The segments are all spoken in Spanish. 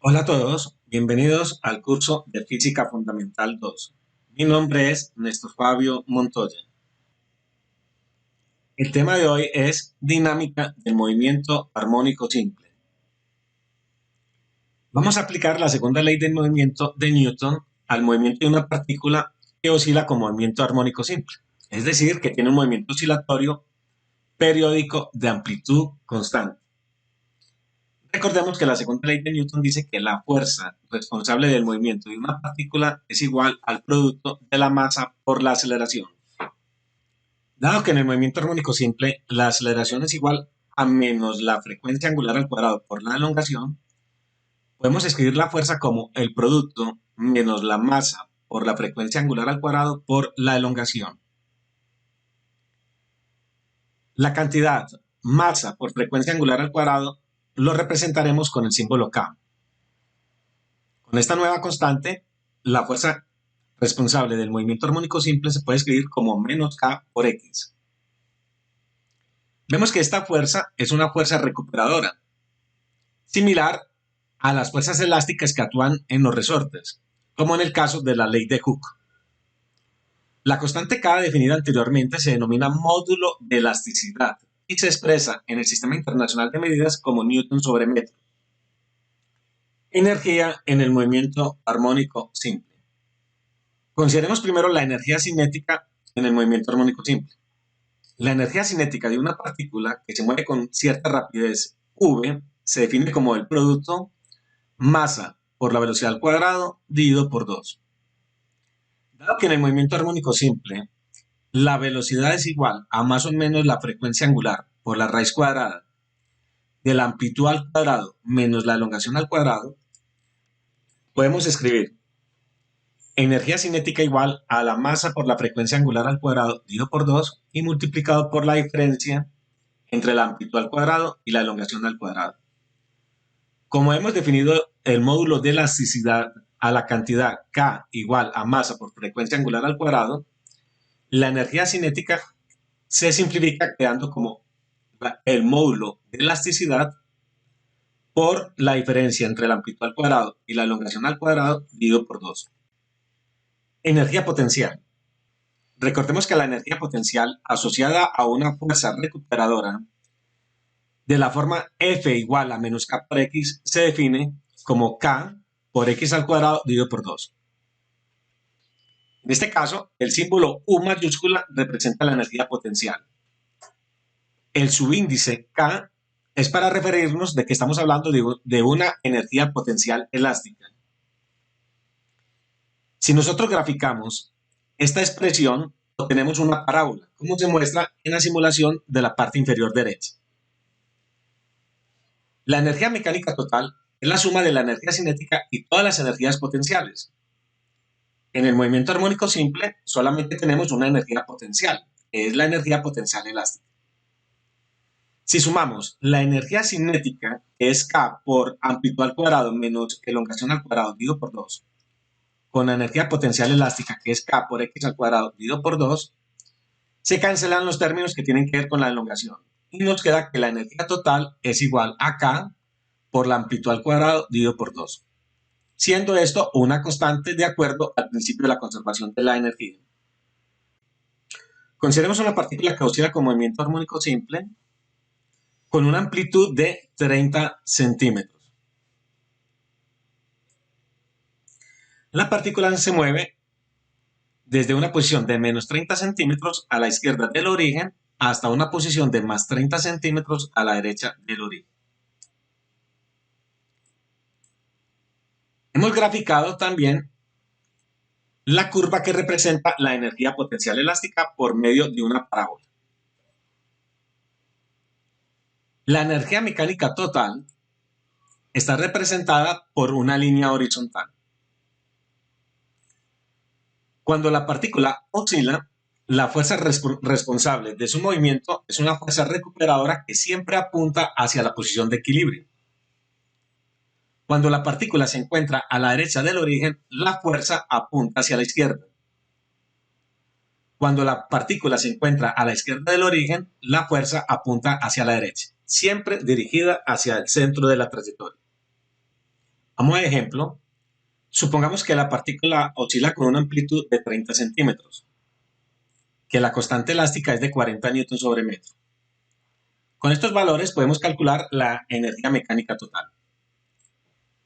Hola a todos, bienvenidos al curso de Física Fundamental 2. Mi nombre es Néstor Fabio Montoya. El tema de hoy es dinámica del movimiento armónico simple. Vamos a aplicar la segunda ley del movimiento de Newton al movimiento de una partícula que oscila con movimiento armónico simple, es decir, que tiene un movimiento oscilatorio periódico de amplitud constante. Recordemos que la segunda ley de Newton dice que la fuerza responsable del movimiento de una partícula es igual al producto de la masa por la aceleración. Dado que en el movimiento armónico simple la aceleración es igual a menos la frecuencia angular al cuadrado por la elongación, podemos escribir la fuerza como el producto menos la masa por la frecuencia angular al cuadrado por la elongación. La cantidad masa por frecuencia angular al cuadrado lo representaremos con el símbolo K. Con esta nueva constante, la fuerza responsable del movimiento armónico simple se puede escribir como menos K por X. Vemos que esta fuerza es una fuerza recuperadora, similar a las fuerzas elásticas que actúan en los resortes, como en el caso de la ley de Hooke. La constante K definida anteriormente se denomina módulo de elasticidad y se expresa en el Sistema Internacional de Medidas como Newton sobre metro. Energía en el movimiento armónico simple. Consideremos primero la energía cinética en el movimiento armónico simple. La energía cinética de una partícula que se mueve con cierta rapidez v se define como el producto masa por la velocidad al cuadrado dividido por 2. Dado que en el movimiento armónico simple la velocidad es igual a más o menos la frecuencia angular por la raíz cuadrada de la amplitud al cuadrado menos la elongación al cuadrado, podemos escribir energía cinética igual a la masa por la frecuencia angular al cuadrado dividido por 2 y multiplicado por la diferencia entre la amplitud al cuadrado y la elongación al cuadrado. Como hemos definido el módulo de elasticidad a la cantidad K igual a masa por frecuencia angular al cuadrado, la energía cinética se simplifica quedando como el módulo de elasticidad por la diferencia entre la amplitud al cuadrado y la elongación al cuadrado dividido por 2. Energía potencial. Recordemos que la energía potencial asociada a una fuerza recuperadora de la forma F igual a menos K por X se define como K por X al cuadrado dividido por 2. En este caso, el símbolo U mayúscula representa la energía potencial. El subíndice K es para referirnos de que estamos hablando de una energía potencial elástica. Si nosotros graficamos esta expresión, obtenemos una parábola, como se muestra en la simulación de la parte inferior derecha. La energía mecánica total es la suma de la energía cinética y todas las energías potenciales. En el movimiento armónico simple solamente tenemos una energía potencial, que es la energía potencial elástica. Si sumamos la energía cinética, que es K por amplitud al cuadrado menos elongación al cuadrado dividido por 2, con la energía potencial elástica, que es K por X al cuadrado dividido por 2, se cancelan los términos que tienen que ver con la elongación. Y nos queda que la energía total es igual a K por la amplitud al cuadrado dividido por 2, siendo esto una constante de acuerdo al principio de la conservación de la energía. Consideremos una partícula que oscila con movimiento armónico simple con una amplitud de 30 centímetros. La partícula se mueve desde una posición de menos 30 centímetros a la izquierda del origen hasta una posición de más 30 centímetros a la derecha del origen. Hemos graficado también la curva que representa la energía potencial elástica por medio de una parábola. La energía mecánica total está representada por una línea horizontal. Cuando la partícula oscila, la fuerza responsable de su movimiento es una fuerza recuperadora que siempre apunta hacia la posición de equilibrio. Cuando la partícula se encuentra a la derecha del origen, la fuerza apunta hacia la izquierda. Cuando la partícula se encuentra a la izquierda del origen, la fuerza apunta hacia la derecha, siempre dirigida hacia el centro de la trayectoria. A modo de ejemplo, supongamos que la partícula oscila con una amplitud de 30 centímetros, que la constante elástica es de 40 newtons sobre metro. Con estos valores podemos calcular la energía mecánica total.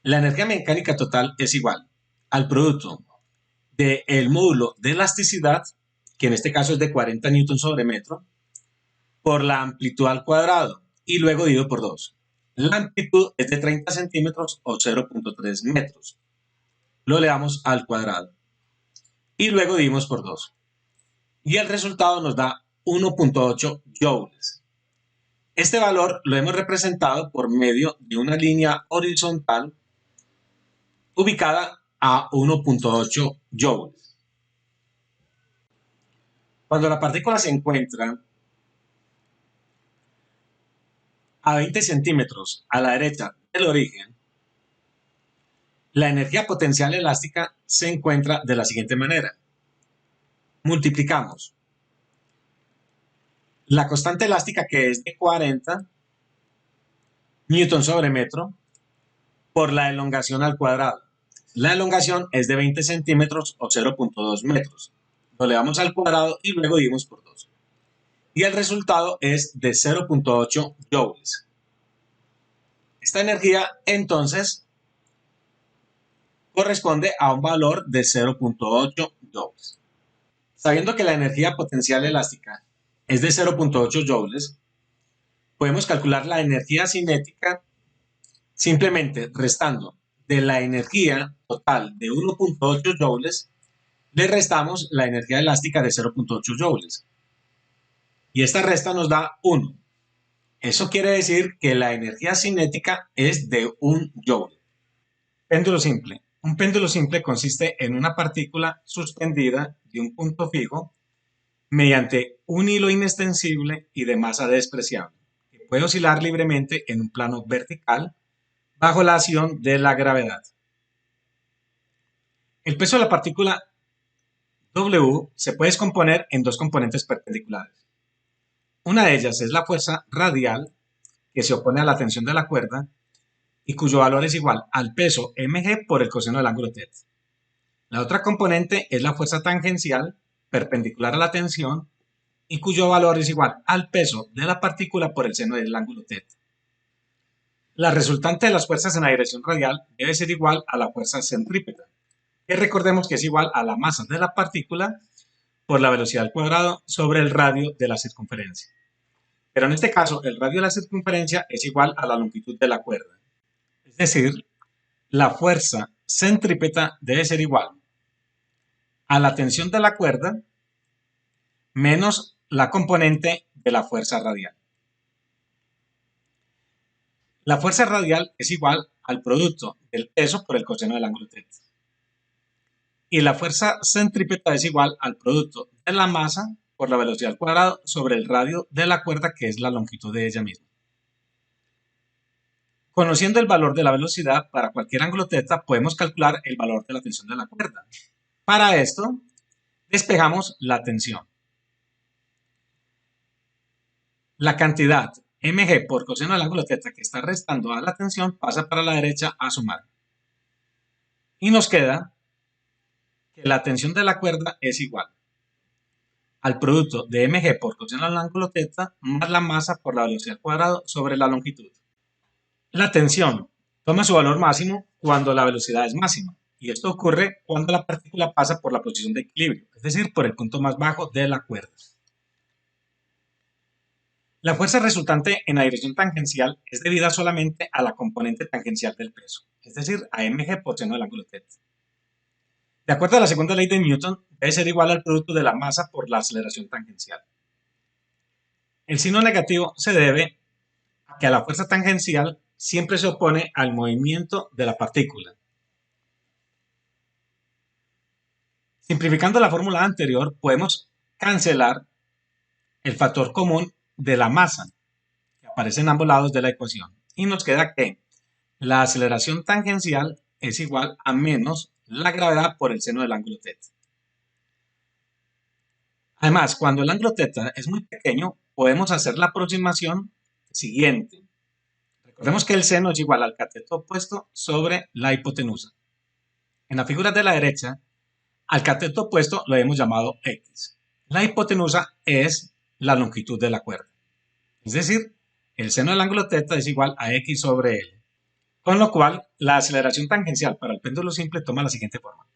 La energía mecánica total es igual al producto del módulo de elasticidad, que en este caso es de 40 newtons sobre metro, por la amplitud al cuadrado y luego dividido por 2. La amplitud es de 30 centímetros o 0.3 metros. Lo elevamos al cuadrado y luego dividimos por 2. Y el resultado nos da 1.8 joules. Este valor lo hemos representado por medio de una línea horizontal ubicada a 1.8 joules. Cuando la partícula se encuentra a 20 centímetros a la derecha del origen, la energía potencial elástica se encuentra de la siguiente manera. Multiplicamos la constante elástica, que es de 40 newtons sobre metro, por la elongación al cuadrado. La elongación es de 20 centímetros o 0.2 metros. Lo elevamos al cuadrado y luego dividimos por 2. Y el resultado es de 0.8 joules. Esta energía, entonces, corresponde a un valor de 0.8 joules. Sabiendo que la energía potencial elástica es de 0.8 joules, podemos calcular la energía cinética simplemente restando de la energía total de 1.8 joules, le restamos la energía elástica de 0.8 joules. Y esta resta nos da 1. Eso quiere decir que la energía cinética es de 1 joule. Péndulo simple. Un péndulo simple consiste en una partícula suspendida de un punto fijo mediante un hilo inextensible y de masa despreciable, que puede oscilar libremente en un plano vertical bajo la acción de la gravedad. El peso de la partícula W se puede descomponer en dos componentes perpendiculares. Una de ellas es la fuerza radial, que se opone a la tensión de la cuerda y cuyo valor es igual al peso mg por el coseno del ángulo θ. La otra componente es la fuerza tangencial, perpendicular a la tensión, y cuyo valor es igual al peso de la partícula por el seno del ángulo θ. La resultante de las fuerzas en la dirección radial debe ser igual a la fuerza centrípeta, que recordemos que es igual a la masa de la partícula por la velocidad al cuadrado sobre el radio de la circunferencia. Pero en este caso, el radio de la circunferencia es igual a la longitud de la cuerda. Es decir, la fuerza centrípeta debe ser igual a la tensión de la cuerda menos la componente de la fuerza radial. La fuerza radial es igual al producto del peso por el coseno del ángulo θ. Y la fuerza centrípeta es igual al producto de la masa por la velocidad al cuadrado sobre el radio de la cuerda, que es la longitud de ella misma. Conociendo el valor de la velocidad para cualquier ángulo θ, podemos calcular el valor de la tensión de la cuerda. Para esto, despejamos la tensión. La cantidad mg por coseno del ángulo θ que está restando a la tensión pasa para la derecha a sumar. Y nos queda que la tensión de la cuerda es igual al producto de mg por coseno del ángulo θ más la masa por la velocidad al cuadrado sobre la longitud. La tensión toma su valor máximo cuando la velocidad es máxima, y esto ocurre cuando la partícula pasa por la posición de equilibrio, es decir, por el punto más bajo de la cuerda. La fuerza resultante en la dirección tangencial es debida solamente a la componente tangencial del peso, es decir, a mg por seno del ángulo θ. De acuerdo a la segunda ley de Newton, debe ser igual al producto de la masa por la aceleración tangencial. El signo negativo se debe a que a la fuerza tangencial siempre se opone al movimiento de la partícula. Simplificando la fórmula anterior, podemos cancelar el factor común de la masa, que aparece en ambos lados de la ecuación, y nos queda que la aceleración tangencial es igual a menos la gravedad por el seno del ángulo θ. Además, cuando el ángulo θ es muy pequeño, podemos hacer la aproximación siguiente. Recordemos que el seno es igual al cateto opuesto sobre la hipotenusa. En la figura de la derecha, al cateto opuesto lo hemos llamado X. La hipotenusa es la longitud de la cuerda. Es decir, el seno del ángulo θ es igual a X sobre L. Con lo cual, la aceleración tangencial para el péndulo simple toma la siguiente forma.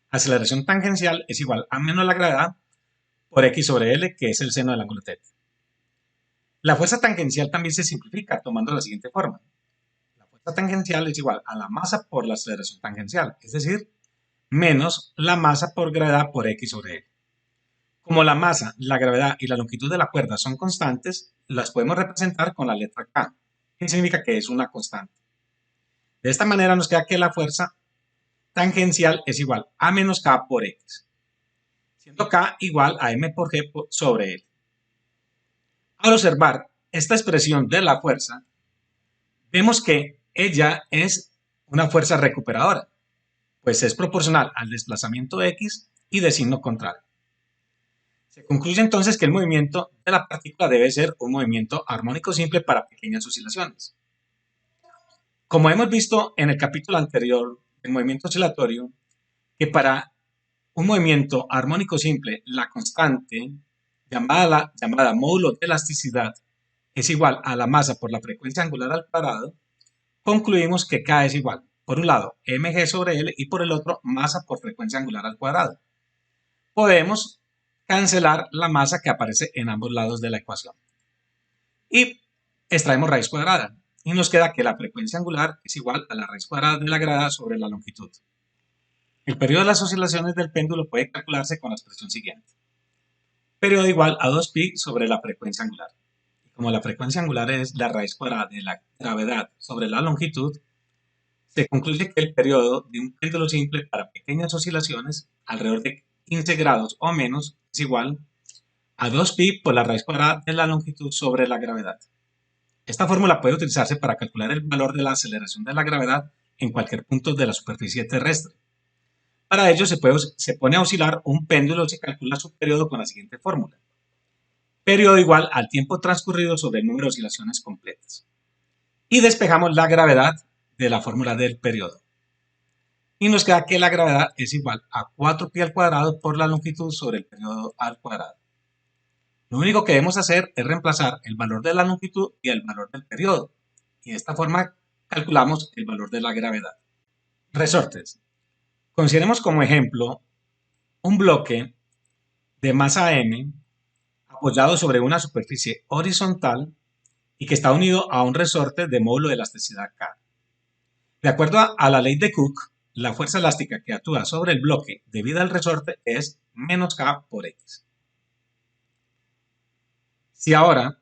Aceleración tangencial es igual a menos la gravedad por X sobre L, que es el seno del ángulo θ. La fuerza tangencial también se simplifica tomando la siguiente forma. La fuerza tangencial es igual a la masa por la aceleración tangencial, es decir, menos la masa por gravedad por X sobre L. Como la masa, la gravedad y la longitud de la cuerda son constantes, las podemos representar con la letra K, que significa que es una constante. De esta manera nos queda que la fuerza tangencial es igual a menos K por X, siendo K igual a M por G sobre L. Al observar esta expresión de la fuerza, vemos que ella es una fuerza recuperadora, pues es proporcional al desplazamiento X y de signo contrario. Se concluye entonces que el movimiento de la partícula debe ser un movimiento armónico simple para pequeñas oscilaciones. Como hemos visto en el capítulo anterior del movimiento oscilatorio, que para un movimiento armónico simple, la constante llamada módulo de elasticidad es igual a la masa por la frecuencia angular al cuadrado, concluimos que K es igual, por un lado, mg sobre L y por el otro, masa por frecuencia angular al cuadrado. Podemos cancelar la masa que aparece en ambos lados de la ecuación. Y extraemos raíz cuadrada. Y nos queda que la frecuencia angular es igual a la raíz cuadrada de la gravedad sobre la longitud. El periodo de las oscilaciones del péndulo puede calcularse con la expresión siguiente. Periodo igual a 2pi sobre la frecuencia angular. Y como la frecuencia angular es la raíz cuadrada de la gravedad sobre la longitud, se concluye que el periodo de un péndulo simple para pequeñas oscilaciones, alrededor de 15 grados o menos, es igual a 2pi por la raíz cuadrada de la longitud sobre la gravedad. Esta fórmula puede utilizarse para calcular el valor de la aceleración de la gravedad en cualquier punto de la superficie terrestre. Para ello se pone a oscilar un péndulo y se calcula su periodo con la siguiente fórmula. Periodo igual al tiempo transcurrido sobre el número de oscilaciones completas. Y despejamos la gravedad de la fórmula del periodo. Y nos queda que la gravedad es igual a 4pi al cuadrado por la longitud sobre el periodo al cuadrado. Lo único que debemos hacer es reemplazar el valor de la longitud y el valor del periodo. Y de esta forma calculamos el valor de la gravedad. Resortes. Consideremos como ejemplo un bloque de masa m apoyado sobre una superficie horizontal y que está unido a un resorte de módulo de elasticidad K. De acuerdo a la ley de Cook, la fuerza elástica que actúa sobre el bloque debido al resorte es menos K por X. Si ahora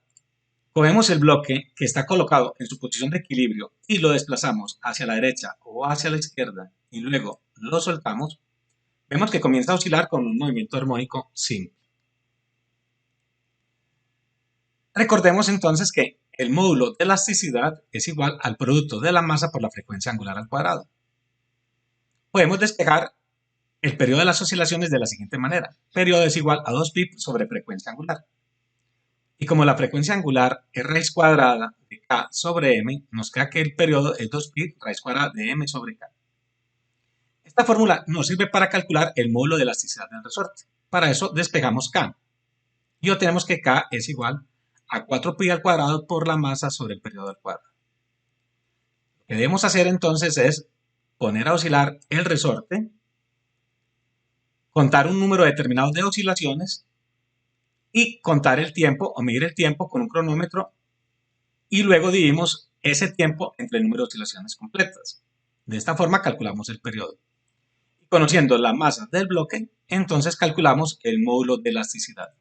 cogemos el bloque que está colocado en su posición de equilibrio y lo desplazamos hacia la derecha o hacia la izquierda y luego lo soltamos, vemos que comienza a oscilar con un movimiento armónico simple. Recordemos entonces que el módulo de elasticidad es igual al producto de la masa por la frecuencia angular al cuadrado. Podemos despejar el periodo de las oscilaciones de la siguiente manera. Periodo es igual a 2pi sobre frecuencia angular. Y como la frecuencia angular es raíz cuadrada de K sobre M, nos queda que el periodo es 2pi raíz cuadrada de M sobre K. Esta fórmula nos sirve para calcular el módulo de elasticidad del resorte. Para eso despejamos K. Y obtenemos que K es igual a 4pi al cuadrado por la masa sobre el periodo al cuadrado. Lo que debemos hacer entonces es poner a oscilar el resorte, contar un número determinado de oscilaciones y contar el tiempo o medir el tiempo con un cronómetro y luego dividimos ese tiempo entre el número de oscilaciones completas. De esta forma calculamos el periodo. Y conociendo la masa del bloque, entonces calculamos el módulo de elasticidad.